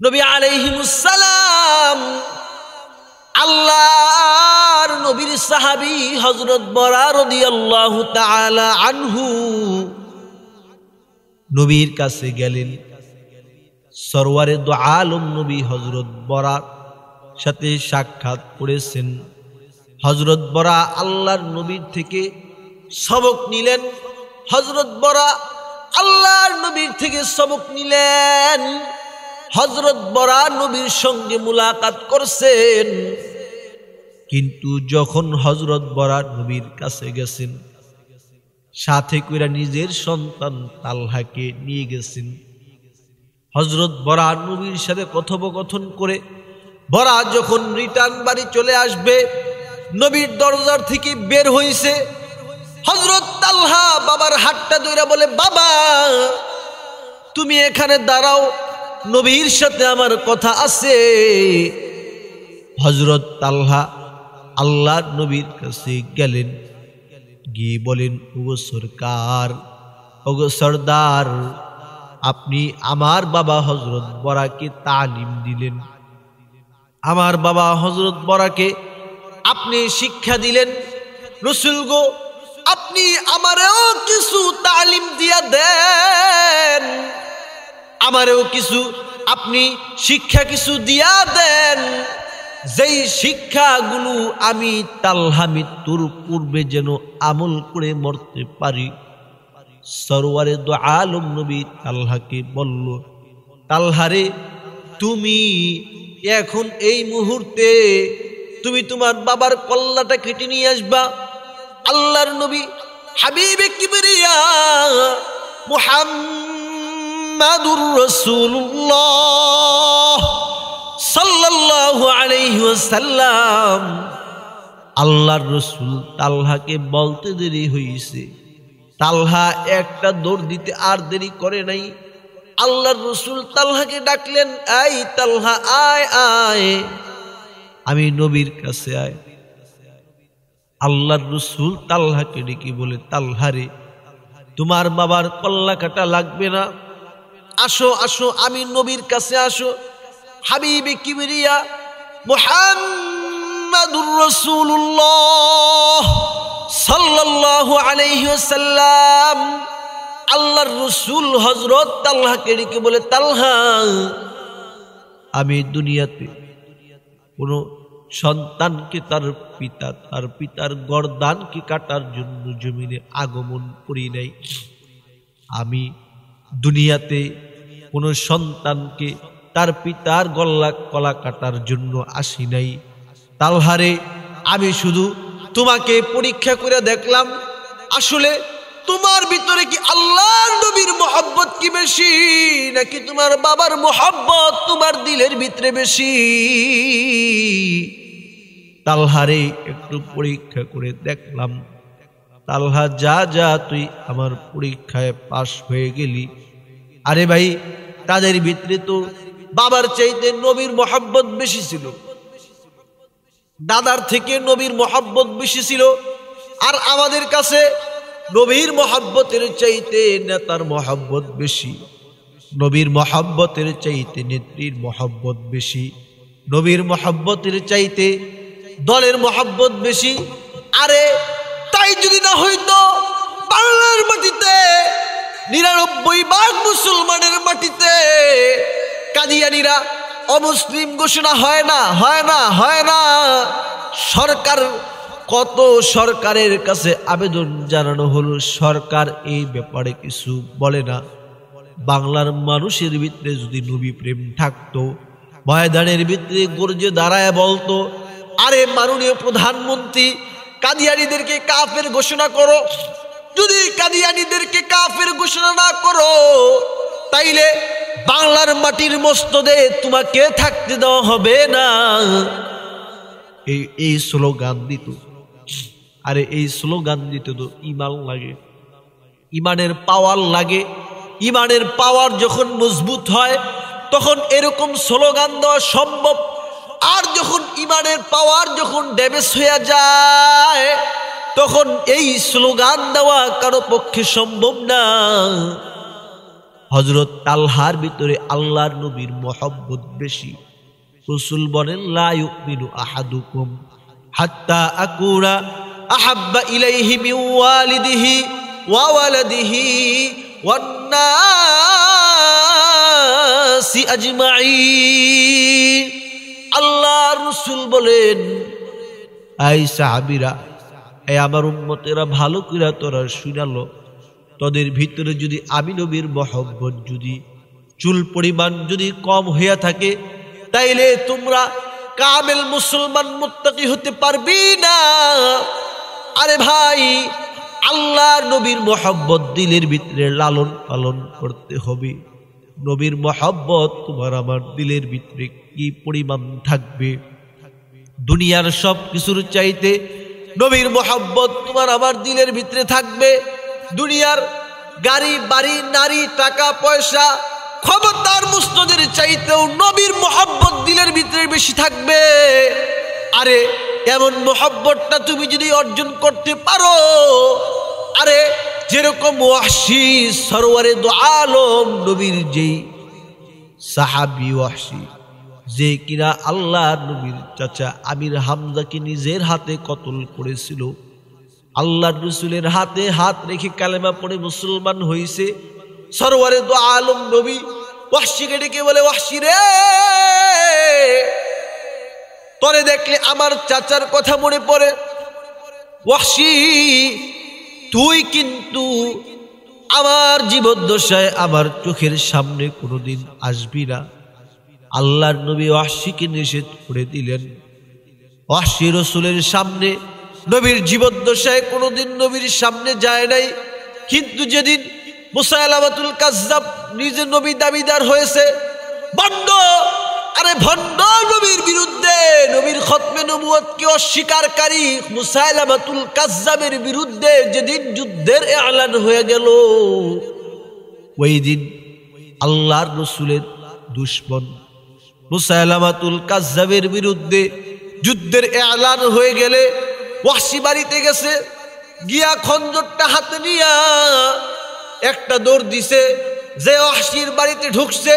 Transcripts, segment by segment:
নবী আলাইহিমুস সালাম আল্লাহর নবীর সাহাবী হযরত বরা রাদিয়াল্লাহু তাআলা আনহু নবীর কাছে গেলেন। সরওয়ারে দু আলম নবী হযরত বরার সাথে সাক্ষাৎ করেছেন। হযরত বরা আল্লাহর নবীর থেকে সবক নিলেন। হযরত বরা আল্লাহর নবীর থেকে সবক নিলেন। হযরত বরা নবীর সঙ্গে মুলাকাত করছেন, কিন্তু যখন হযরত বরা নবীর কাছে গেছেন, সাথে কইরা নিজের সন্তান তালহাকে নিয়ে গেছেন। হযরত বরা নবীর সাথে কথোপকথন করে বরা যখন রিটার্ন বাড়ি চলে আসবে, নবীর দরজার থেকে বের হইছে। হযরত তালহা বাবার হাতটা ধইরা বলে, বাবা তুমি এখানে দাঁড়াও, নবীর সাথে আমার কথা আছে। হযরত তালহা আল্লাহর নবীর কাছে গেলেন, গিয়ে বলেন, ওগো সরকার, ওগো সরদার, আপনি আমার বাবা হযরত বরাকে তালিম দিলেন, আমার বাবা হযরত বরাকে আপনি শিক্ষা দিলেন। রাসূল গো, আপনি আমারেও কিছু তালিম দিয়া দেন, আমারেও কিছু আপনি শিক্ষা কিছু দিয়া দেন, যেই শিক্ষাগুলো আমি তালহা মৃত্যুর পূর্বে যেন আমল করে মরতে পারি। সরওয়ারে দু আলম নবী তালহাকে বলল, তালহারে, তুমি এখন এই মুহূর্তে তুমি তোমার বাবার কল্লাটা কেটে নিয়ে আসবা। আল্লাহর নবী হাবিবে কিবরিয়া মুহাম্মাদুর রাসূলুল্লাহ সাল্লাল্লাহু আলাইহি ওয়াসাল্লাম আল্লাহর রাসূল তালহাকে বলতে দেরি হইছে। তালহা একটা দৌড় দিতে আর দেরি করে নাই। আল্লাহর রাসূল তালহাকে ডাকলেন, এই তালহা, আয় আয়, আমি নবীর কাছে আয়। আল্লাহর রাসূল তালহাকে ডেকে বলে, তালহারে, তোমার বাবার কল্লা কাটা লাগবে না, আসো আসো, আমি নবীর কাছে আসো। হাবিবে কিবরিয়া মুহাম্মাদুর রাসূলুল্লাহ সাল্লাল্লাহু আলাইহি ওয়াসাল্লাম আল্লাহর রাসূল হযরত তালহাকে ডেকে বলে, তালহা, আমি দুনিয়াতে কোনো সন্তানকে তার পিতার গর্দানকে কাটার জন্য জমিনে আগমন করি নাই। আমি দুনিয়াতে কোনো সন্তানকে তার পিতার গলা কাটার জন্য আসি নাই। তালহারে, আমি শুধু তোমাকে পরীক্ষা করে দেখলাম, আসলে তোমার ভিতরে কি আল্লাহর নবীর মহব্বত কি বেশি, নাকি তোমার বাবার মহব্বত তোমার দিলের ভিতরে বেশি? তালহারে, একটু পরীক্ষা করে দেখলাম। তালহা, যা যা, তুই আমার পরীক্ষায় পাশ হয়ে গেলি। আরে ভাই, তাদের ভিতরে তো বাবার চাইতে নবীর মহব্বত বেশি ছিল, দাদার থেকে নবীর মহব্বত বেশি ছিল। আর আমাদের কাছে নবীর মহব্বতের চাইতে নেতার মহব্বত বেশি, নবীর মহব্বতের চাইতে নেত্রীর মহব্বত বেশি, নবীর মহব্বতের চাইতে দলের মহব্বত বেশি। আরে তাই যদি না হইতো, বাংলার মাটিতে ৯৯ ভাগ মুসলমানের মাটিতে কাদিয়ানীরা অমুসলিম ঘোষণা হয় না, হয় না, হয় না। সরকার, কত সরকারের কাছে আবেদন জানানো হলো, সরকার এই ব্যাপারে কিছু বলে না। বাংলার মানুষের ভিতরে যদি নবী প্রেম থাকতো, ময়দানের ভিতরে গর্জে দাঁড়ায় বলতো, আরে মাননীয় প্রধানমন্ত্রী, কাদিয়ানীদেরকে কাফের ঘোষণা করো। যদি কাদিয়ানীদেরকে কাফের ঘোষণা না করো, তাইলে বাংলার মাটির মস্তদে তোমাকে থাকতে দেওয়া হবে না। এই স্লোগান দিত। আরে এই স্লোগান দিতে তো ইমান লাগে, ইমানের পাওয়ার লাগে। ইমানের পাওয়ার যখন মজবুত হয়, তখন এরকম স্লোগান দেওয়া সম্ভব। আর যখন ইমানের পাওয়ার যখন ড্যামেজ হয়ে যায়, তখন এই স্লোগান দেওয়া কারো পক্ষে সম্ভব না। হযরত তালহার ভিতরে আল্লাহর নবীর মহব্বত বেশি। রাসূল বলেন, লা ইউমিনু আহাদুকুম হাত্তা আকুনা আহাব্বা ইলাইহি মিন ওয়ালিদিহি ওয়া ওয়ালাদিহি ওয়ান নাসি আজমাইন। আল্লাহর রাসূল বলেন, এই সাহাবীরা, এই আমার উম্মতেরা, ভালো করে তোরা শুনালো, তোদের ভিতরে যদি আমি নবীর মহব্বত যদি চুল পরিমাণ যদি কম হইয়া থাকে, তাইলে তোমরা কামেল মুসলমান মুত্তাকি হতে পারবি না। আরে ভাই, আল্লাহর নবীর মহব্বত দিলের ভিতরে লালন পালন করতে হবে। নবীর মহব্বত তোমার আমার দিলের ভিতরে কি পরিমাণ থাকবে, দুনিয়ার সব কিছুর চাইতে নবীর মহব্বত তোমার আমার দিলের ভিতরে থাকবে। দুনিয়ার গাড়ি বাড়ি নারী টাকা পয়সা ক্ষমতার মুস্তদের চাইতেও নবীর মহব্বত দিলের ভিতরে বেশি থাকবে। আরে এমন মহব্বতটা তুমি যদি অর্জন করতে পারো, আরে যেরকম ওয়াহশী সরওয়ারে দো আলম নবীর যেই সাহাবী ওয়াহশী, যে কিনা আল্লাহর নবীর চাচা আমির হামজাকে নিজের হাতে কতল করেছিল, আল্লাহর রাসূলের হাতে হাত রেখে কালেমা পড়ে মুসলমান হয়েছে। সরওয়ারে দো আলম নবী ওয়াহশীকে ডেকে বলে, ওয়াহশী রে, তোরে দেখলে আমার চাচার কথা মনে পড়ে। ওয়াহশী, তুই কিন্তু আমার জীবদ্দশায় আমার চোখের সামনে কোনোদিন আসবি না। আল্লাহর নবী ওয়াহশীকে নিষেধ করে দিলেন। ওয়াহশী রাসূলের সামনে নবীর জীবদ্দশায় কোনোদিন নবীর সামনে যায় নাই, কিন্তু যেদিন মুসাইলামাতুল কাজ্জাব নিজে নবী দাবিদার হয়েছে, ভণ্ড, আরে ভণ্ড নবীর বিরুদ্ধে, নবীর খতমে নবুয়তকে অস্বীকারী মুসাইলামাতুল কাজ্জাবের বিরুদ্ধে যেদিন যুদ্ধের এলান হয়ে গেল, ওই দিন আল্লাহর রাসূলের দুশমন মুসাইলামাতুল কাজ্জাবের বিরুদ্ধে যুদ্ধের এলান হয়ে গেলে ওয়াহশী বাড়িতে গেছে, গিয়া খঞ্জরটা হাতে নিয়া একটা দৌড় দিছে। যে ওয়াহশীর বাড়িতে ঢুকছে,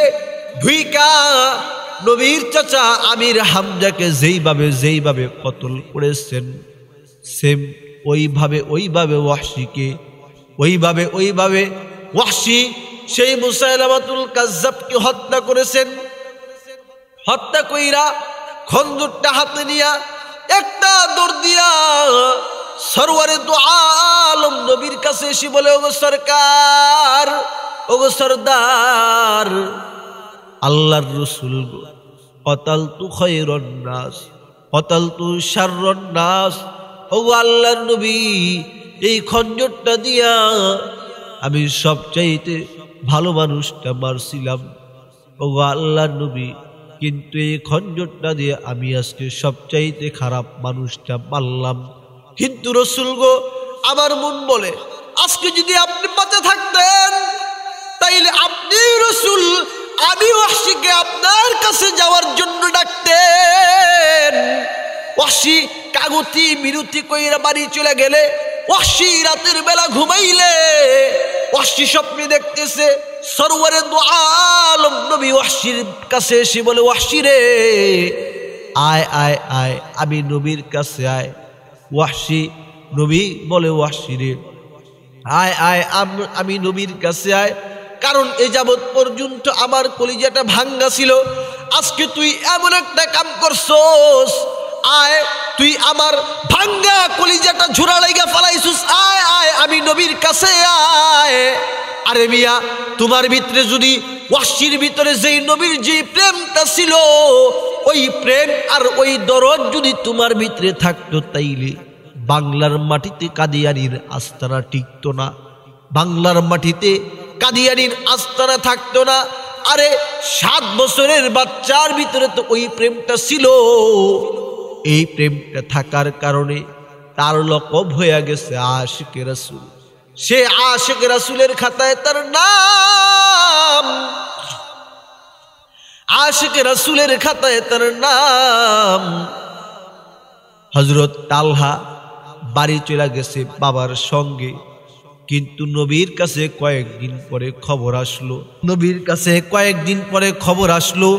ঢুইকা নবীর চাচা আমির হামজাকে যেইভাবে কতল করেছেন, সেম ওইভাবে ওয়াহশীকে ওইভাবে ওয়াহশী সেই মুসাইলামাতুল কাজ্জাবকে হত্যা করেছেন। হত্যা কইরা খঞ্জরটা হাতে নিয়া একটা দৌড় দিয়া সরওয়ারে দো আলম নবীর কাছে এসে বলে, ওগো সরকার, ওগো সরদার, আল্লাহর রাসূল কতালতু খায়রান নাস কতালতু শাররান নাস। ওগো আল্লাহর নবী, এই খঞ্জরটা দিয়া আমি সবচাইতে ভালো মানুষটা মারছিলাম। ওগো আল্লাহর নবী, কিন্তু এই খঞ্জরটা দিয়ে আমি আজকে সবচাইতে খারাপ মানুষটা মারলাম। কিন্তু রাসূল গো, আমার মন বলে আজকে যদি আপনি বাঁচা থাকতেন, তাইলে আপনি রাসূল আমি ওয়াহশীকে আপনার কাছে যাওয়ার জন্য ডাকতেন। ওয়াহশী কাগতি মিনতি কইরা বাড়ি চলে গেলে, ওয়াহশী রাতের বেলা ঘুমাইলে ওয়াহশী স্বপ্নে দেখতেছে সরওয়ারে দো আলম নবী ওয়াহশীর কাছে এসে বলে, ওয়াহশী রে, আয় আয় আয়, আমি নবীর কাছে আয়। ওয়াহশী, নবী বলে, ওয়াহশী রে, আয় আয়, আমি নবীর কাছে আয়, কারণ এ যাবৎ পর্যন্ত আমার কলিজাটা ভাঙ্গা ছিল, আজকে তুই এমন একটা কাম করছস, আয়, তুই আমার ভাঙ্গা কলিজাটা ঝুরা লাইগা ফালাইছস, আয় আয়, আমি নবীর কাছে আয়। আরে মিয়া, তোমার ভিতরে যদি ওয়াহশীর ভিতরে যেই নবীর যে প্রেমটা ছিল, ওই প্রেম আর ওই দরদ যদি তোমার ভিতরে থাকতো, তাইলে বাংলার মাটিতে কাদিয়ানীর আস্তানা টিকতো না, বাংলার মাটিতে কাদিয়ানীর আস্তানা থাকতো না। আরে 7 বছরের বাচ্চার ভিতরে তো ওই প্রেমটা ছিল। এই প্রেমটা থাকার কারণে তার লকব হয়ে গেছে আশিকে রাসূল। সে আশিকে রাসূলের খাতায় তার নাম, আশিকে রাসূলের খাতায় তার নাম। হযরত তালহা বাড়ি চলে গেছে বাবার সঙ্গে। কিন্তু নবীর কাছে কয়েকদিন পরে খবর আসলো,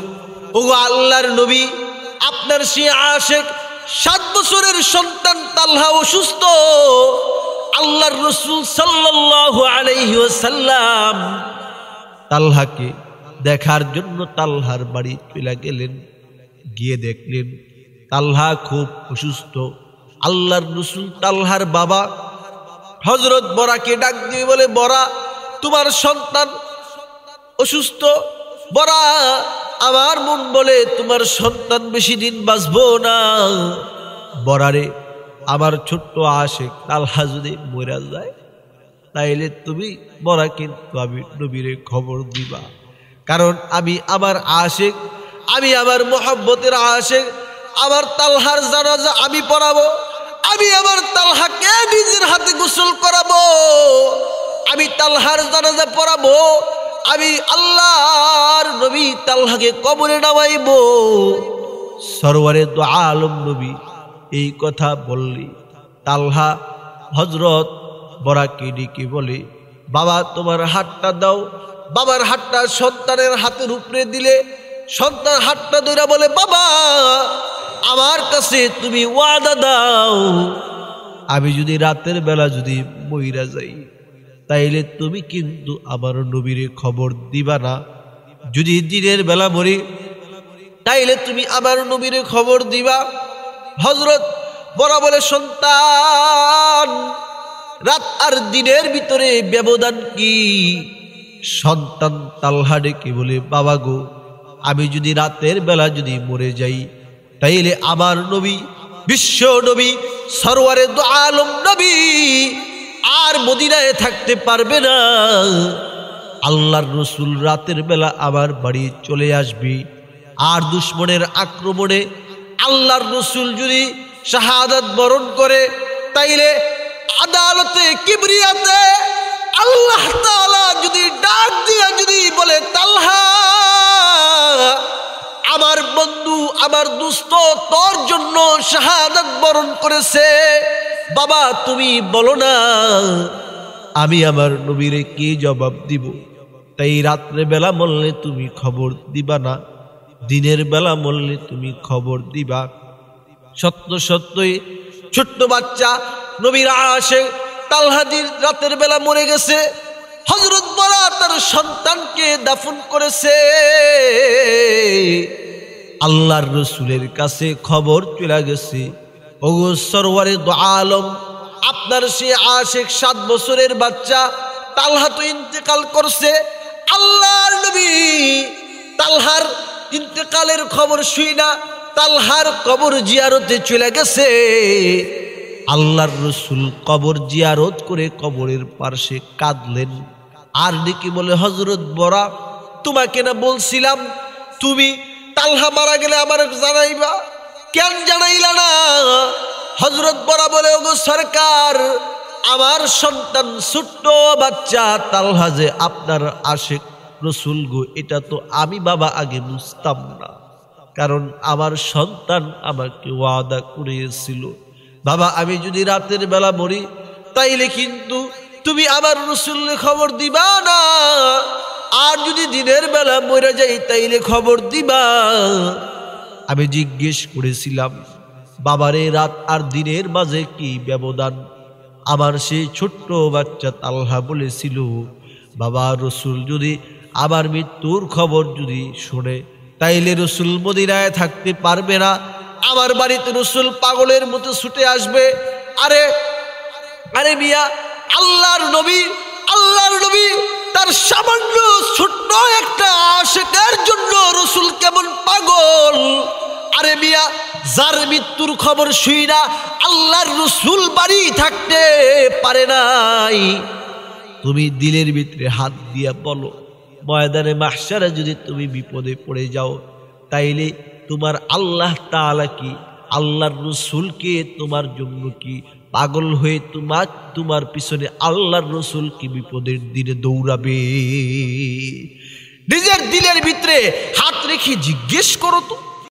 ওগো আল্লাহর নবী, আপনার সে আশেক 7 বছরের সন্তান তালহা অসুস্থ। আল্লাহর রাসূল সাল্লাল্লাহু আলাইহি ওয়াসাল্লাম তালহাকে দেখার জন্য তালহার বাড়ি চলে গেলেন। গিয়ে দেখলেন তালহা খুব অসুস্থ। আল্লাহর রাসূল তালহার বাবা হযরত বরাকে ডাক দিয়ে বলে, বরা, তোমার সন্তান অসুস্থ। বরা, আমার মন বলে তোমার সন্তান বেশি দিন বাঁচবো না। বরারে, আমার ছোট্ট আশেক তালহা যদি মরে যায় তাইলে তুমি বরা কিন্তু আমি নবীরে খবর দিবা, কারণ আমি আমার আশেক, আমি আমার মোহাব্বতের আশেক, আমার তালহার জানাজা আমি পড়াবো, আমি আমার তালহাকে নিজের হাতে গোসল করাবো, আমি তালহার জানাজা পড়াবো, আমি আল্লাহর নবী তালহাকে কবরে নামাইবো। সরওয়ারে দু আলম নবী এই কথা বললি। তালহা হযরত বরাকে ডেকে বলে, বাবা তোমার হাতটা দাও। বাবার হাতটা সন্তানের হাতের উপরে দিলে সন্তান হাতটা ধরে বলে, বাবা আমার কাছে তুমি ওয়াদা দাও, আমি যদি রাতের বেলা যদি মইরা যাই তাইলে তুমি কিন্তু আমার নবীরে খবর দিবা না, যদি দিনের বেলা মরি তাইলে তুমি আমার নবীরে খবর দিবা। হযরত বরা বলে, সন্তান রাত আর দিনের ভিতরে ব্যবধান কি? সন্তান তালহা ডেকে বলে, বাবা গো, আমি যদি রাতের বেলা যদি মরে যাই তাইলে আমার নবী, বিশ্ব নবী, সরওয়ারে দু আলম নবী আর মদিনায় থাকতে পারবে না। আল্লাহর রাসূল রাতের বেলা আমার বাড়ি চলে আসবে, আর দুশমনের আক্রমণে আল্লাহর রাসূল যদি শাহাদাত বরণ করে তাইলে আদালতে কিবরিয়াতে আল্লাহ তাআলা যদি ডাক দিয়া যদি বলে, তালহা আমার বন্ধু, আমার দোস্ত তোর জন্য শাহাদাত বরণ করেছে, বাবা তুমি বলো না আমি আমার নবীরে কি জবাব দিব? তাই রাত্রে বেলা বললে তুমি খবর দিবা না, দিনের বেলা বললে তুমি খবর দিবা। সত্য সত্যই ছোট্ট বাচ্চা নবীর আশেক তালহা রাতের বেলা মরে গেছে। হযরত বরা তার সন্তানকে দাফন করেছে। আল্লাহর রাসূলের কাছে খবর চলে গেছে, ওগো সরওয়ারে দু আলম, আপনার সে আশেক 7 বছরের বাচ্চা তালহা তো ইন্তেকাল করছে। আল্লাহর নবী তালহার ইন্তেকালের খবর শুই না তালহার কবর জিয়ারতে চলে গেছে। আল্লাহর রাসূল কবর জিয়ারত করে কবরের পাশে কাঁদলেন, আর ডেকে বলে, হযরত বরা, তোমাকে না বলছিলাম তুমি তালহা মারা গেলে আমার জানাইবা, কেন জানাইলা না? হযরত বরা বলে, ওগো সরকার, আমার সন্তান ছোট্ট বাচ্চা তালহা যে আপনার আশেক রাসূল গো, এটা তো আমি বাবা আগে বুঝতাম না, কারণ আমার সন্তান আমাকে ওয়াদা করেছিল, বাবা আমি যদি রাতের বেলা মরি তাইলে কিন্তু তুমি আমার রাসূলকে খবর দিবা না, আর যদি দিনের বেলা মরে যাই তাইলে খবর দিবা। আমি জিজ্ঞেস করেছিলাম, বাবারে রাত আর দিনের মাঝে কি ব্যবধান? আমার সেই ছোট্ট বাচ্চা তালহা বলেছিল, বাবা রাসূল যদি আমার মৃত্যুর খবর যদি শুনে তাইলে রাসূল মদিনায় থাকতে পারবে না, আমার বাড়িতে রাসূল পাগলের মতো ছুটে আসবে। আরে আরে মিয়া, আল্লাহর নবী তার সামান্য ছোট্ট একটা আশেকের জন্য রাসূল কেমন পাগল? আরে মিয়া, যার মৃত্যুর খবর শুই না আল্লাহর রাসূল বাড়ি থাকতে পারে নাই। তুমি দিলের ভিতরে হাত দিয়া বলো, ময়দানে মাহশারে যদি তুমি বিপদে পড়ে যাও তাইলে তোমার আল্লাহ তাআলা কি, আল্লাহর রাসূলকে তোমার জন্য কি পাগল হয়ে তোমার পিছনে আল্লাহর রাসূল কি বিপদের দিনে দৌড়াবে? নিজের দিলের ভিতরে হাত রেখে জিজ্ঞেস করো তো।